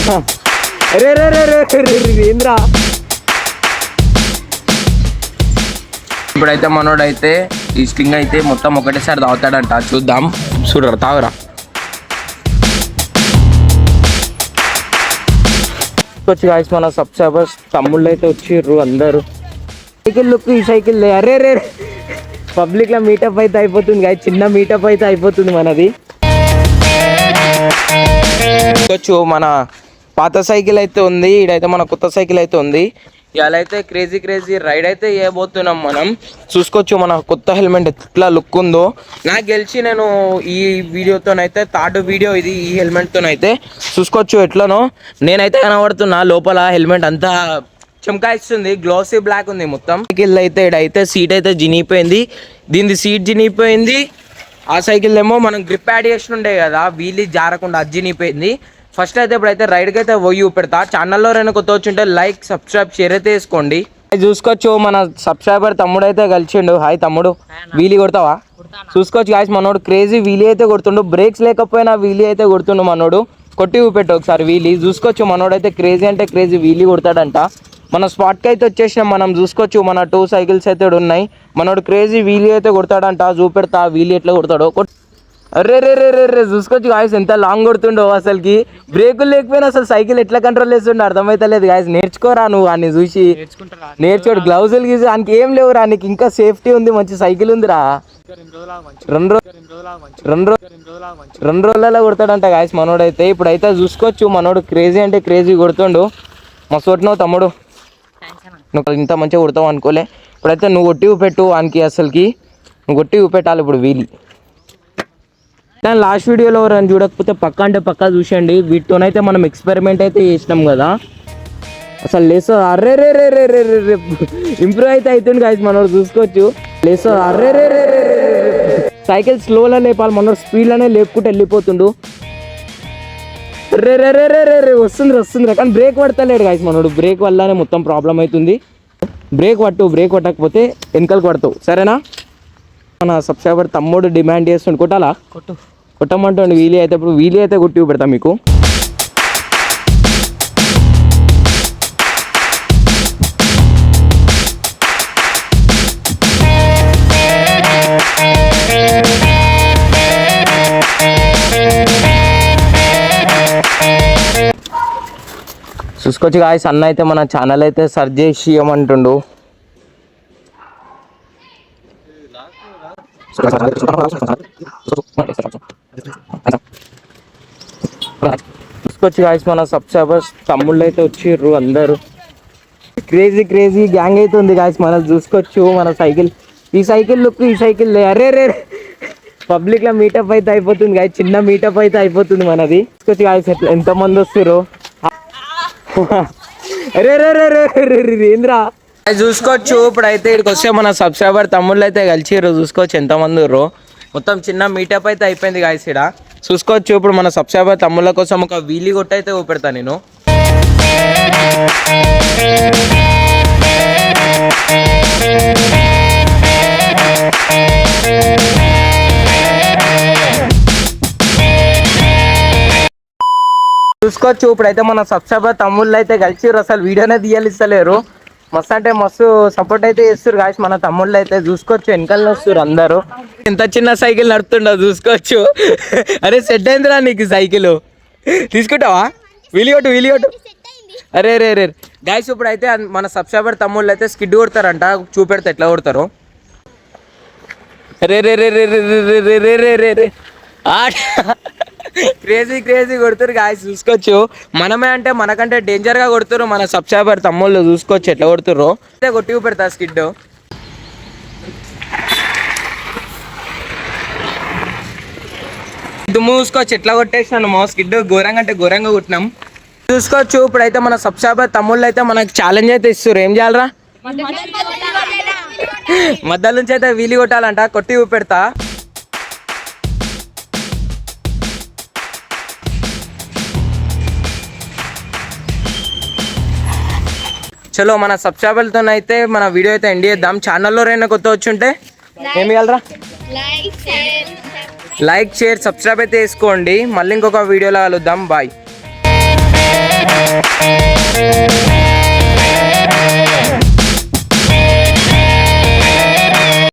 రే రే రే రే ఏంద్రా. ఇప్పుడైతే మనోడైతే ఈ స్టింగ్ అయితే మొత్తం ఒకటేసారి తాగుతాడంట. చూద్దాం. చూడరా, తాగురా. వచ్చి గాయస్ మన సబ్స్క్రైబర్స్ తమ్ముళ్ళు అయితే వచ్చిర్రు అందరూ. సైకిల్ లుక్, ఈ సైకిల్ అరే రే పబ్లిక్ లో మీటప్ అయితే అయిపోతుంది గాయస్. చిన్న మీటప్ అయితే అయిపోతుంది మనది. మన పాత సైకిల్ అయితే ఉంది, ఇడైతే మన కొత్త సైకిల్ అయితే ఉంది. ఇవాళ అయితే క్రేజీ రైడ్ అయితే చేయబోతున్నాం మనం. చూసుకోవచ్చు మన కొత్త హెల్మెట్ ఎట్లా లుక్ ఉందో. నాకు గెలిచి నేను ఈ వీడియోతోనైతే థర్డ్ వీడియో ఇది. ఈ హెల్మెట్తోనైతే చూసుకోవచ్చు ఎట్లనో నేనైతే కనబడుతున్నా. లోపల హెల్మెట్ అంతా చమకాయిస్తుంది, గ్లోసీ బ్లాక్ ఉంది మొత్తం. సైకిల్ అయితే ఇడైతే సీట్ అయితే జినిగిపోయింది, దీనిది సీట్ జినిగిపోయింది. ఆ సైకిల్ ఏమో మనం గ్రిప్ యాడ్ చేసి ఉండే కదా, వీలు జారకుండా అది జినిగిపోయింది. ఫస్ట్ అయితే ఇప్పుడైతే రైడ్కి అయితే పోయి పెడతా. ఛానల్లో నేను కొత్త వచ్చింటే లైక్, సబ్స్క్రైబ్, షేర్ అయితే వేసుకోండి. చూసుకోవచ్చు మన సబ్స్క్రైబర్ తమ్ముడు అయితే కలిసిండు. హాయ్ తమ్ముడు, వీలీ కొడతావా? చూసుకోవచ్చు గాయస్ మనోడు క్రేజీ వీలీ అయితే కొడుతుండు. బ్రేక్స్ లేకపోయినా వీలీ అయితే కొడుతుండు మనోడు. కొట్టి చూపెట్టు ఒకసారి వీలీ. చూసుకోవచ్చు మనోడైతే క్రేజీ అంటే క్రేజీ వీలీ కొడతాడంట. మన స్పాట్కి అయితే వచ్చేసినాం మనం. చూసుకోవచ్చు మన 2 సైకిల్స్ అయితే ఉన్నాయి. మనోడు క్రేజీ వీలీ అయితే కొడతాడంట. చూపెడతా వీలీ ఎట్లా కొడతాడో. అరే రే రే రే రే చూసుకోవచ్చు గాయస్ ఎంత లాంగ్ కొడుతుండో. అసలుకి బ్రేకులు లేకపోయినా అసలు సైకిల్ ఎట్లా కంట్రోల్ చేస్తుండో అర్థమైతలేదు గాయస్. నేర్చుకోరా నువ్వు అన్ని చూసి. నేర్చుకోడు. గ్లౌజులు గీజు ఆయనకి ఏం లేవురా. నీకు ఇంకా సేఫ్టీ ఉంది, మంచి సైకిల్ ఉందిరా. 2 రోజులలో కొడతాడంట గాయస్ మనోడైతే. ఇప్పుడైతే చూసుకోవచ్చు మనోడు క్రేజీ అంటే క్రేజీ కొడుతుండు. మస్తు కొట్టినావు తమ్ముడు, నువ్వు ఇంత మంచిగా కొడతావు అనుకోలే. ఇప్పుడైతే నువ్వు కొట్టి పెట్టు వానికి. అసలుకి నువ్వు కొట్టి పెట్టాలి ఇప్పుడు వీలి. కానీ లాస్ట్ వీడియోలో ఎవరైనా చూడకపోతే పక్కా అంటే పక్కా చూసేయండి. వీటితోనైతే మనం ఎక్స్పెరిమెంట్ అయితే చేసినాం కదా. అసలు లేసో అర్రే రే రే రే రే రే ఇంప్రూవ్ అయితే అవుతుంది గాయస్ మనోడు. చూసుకోవచ్చు లేసో అర్రే రే రే రే సైకిల్ స్లోలో లేపాలి మనోడు, స్పీడ్లోనే లేపుకుంటూ వెళ్ళిపోతుండు. రే రే రే రే రే వస్తుంది కానీ బ్రేక్ పడతలేడు గాయస్ మనోడు. బ్రేక్ వల్లనే మొత్తం ప్రాబ్లం అవుతుంది. బ్రేక్ పట్టకపోతే వెనకలకు పడతావు, సరేనా? మన సబ్స్క్రైబర్ తమ్ముడు డిమాండ్ చేస్తుండు, కొట్టాలా? కొట్టమంటుండు వీలీ అయితే. ఇప్పుడు వీలీ అయితే కొట్టి పెడతా మీకు. చూసుకోవచ్చు గాయస్ అన్న అయితే మన ఛానల్ అయితే సెర్చ్ చేసి ఇవ్వమంటుండు. చూసుకోవచ్చు గాయస్ మన సబ్స్క్రైబర్స్ తమ్ముళ్ళు అయితే వచ్చిర్రు అందరూ. క్రేజీ గ్యాంగ్ అయితే ఉంది గాయస్ మనది. చూసుకోవచ్చు మన సైకిల్, ఈ సైకిల్ లుక్, ఈ సైకిల్ అరే రే పబ్లిక్ లో మీటప్ అయితే అయిపోతుంది గాయస్. చిన్న మీటప్ అయితే అయిపోతుంది మనది. చూసుకోవచ్చు గాయస్ ఎంతమంది వస్తుర్రు. అరే రే రే రే ఏంద్రా. చూసుకోవచ్చు ఇప్పుడైతే ఇక్కడికి వస్తే మన సబ్స్క్రైబర్ తమ్ముళ్ళు అయితే కలిసిర్రు. చూసుకోవచ్చు ఎంతమంది ఉర్రో. మొత్తం చిన్న మీటప్ అయితే అయిపోయింది గాయస్ ఇక్కడ. చూసుకోవచ్చు ఇప్పుడు మన సబ్స్క్రైబర్ తమ్ముళ్ళ కోసం ఒక వీలీ కొట్టు అయితే ఊపెడతా నేను. చూసుకోవచ్చు ఇప్పుడైతే మన సబ్స్క్రైబర్ తమ్ముళ్ళు అయితే కలిసిర్రు. అసలు వీడియోనే తీయాలిస్తలేరు. మస్తు అంటే మస్తు సపోర్ట్ అయితే చేస్తారు గాయస్ మన తమ్ముళ్ళు అయితే. చూసుకోవచ్చు వెనకాల వస్తారు అందరూ. ఎంత చిన్న సైకిల్ నడుపుతుండో చూసుకోవచ్చు. అరే సెట్ అయిందిరా నీకు సైకిల్, తీసుకుంటావా? వీలి కొట్టు. అరే రే రే గాయస్ ఇప్పుడైతే మన సబ్స్క్రైబర్ తమ్ముళ్ళు అయితే స్కిడ్ కొడతారంట. చూపెడతా ఎట్లా కొడతారు. రే రే రే రే రే రే రే రే రే క్రేజీ కొడుతారు గాయస్. చూసుకోవచ్చు మనమే అంటే మనకంటే డేంజర్గా కొడుతారు మన సబ్స్క్రైబర్ తమ్ముళ్ళు. చూసుకోవచ్చు ఎట్లా కొడుతుర్రో. అయితే కొట్టి పెడతా స్కిడ్. దుమ్ము చూసుకోవచ్చు ఎట్లా కొట్టేసినాను మా స్కిడ్. ఘోరంగా అంటే ఘోరంగా కొట్టినాం. చూసుకోవచ్చు ఇప్పుడైతే మన సబ్స్క్రైబర్ తమ్ముళ్ళు అయితే మనకు ఛాలెంజ్ అయితే ఇస్తారు. ఏం చేయాలరా? మధ్యలో నుంచి అయితే వీలి కొట్టాలంట. కొట్టి పెడతా. చలో మన సబ్స్క్రైబర్లతో అయితే మన వీడియో అయితే ఎండ్ చేద్దాం. ఛానల్లో రైనా కొత్త వచ్చి ఉంటే ఏమి ఇవ్వాలరా? లైక్ షేర్ సబ్స్క్రైబ్ అయితే చేసుకోండి. మళ్ళీ ఇంకొక వీడియోలో కలుద్దాం. బాయ్.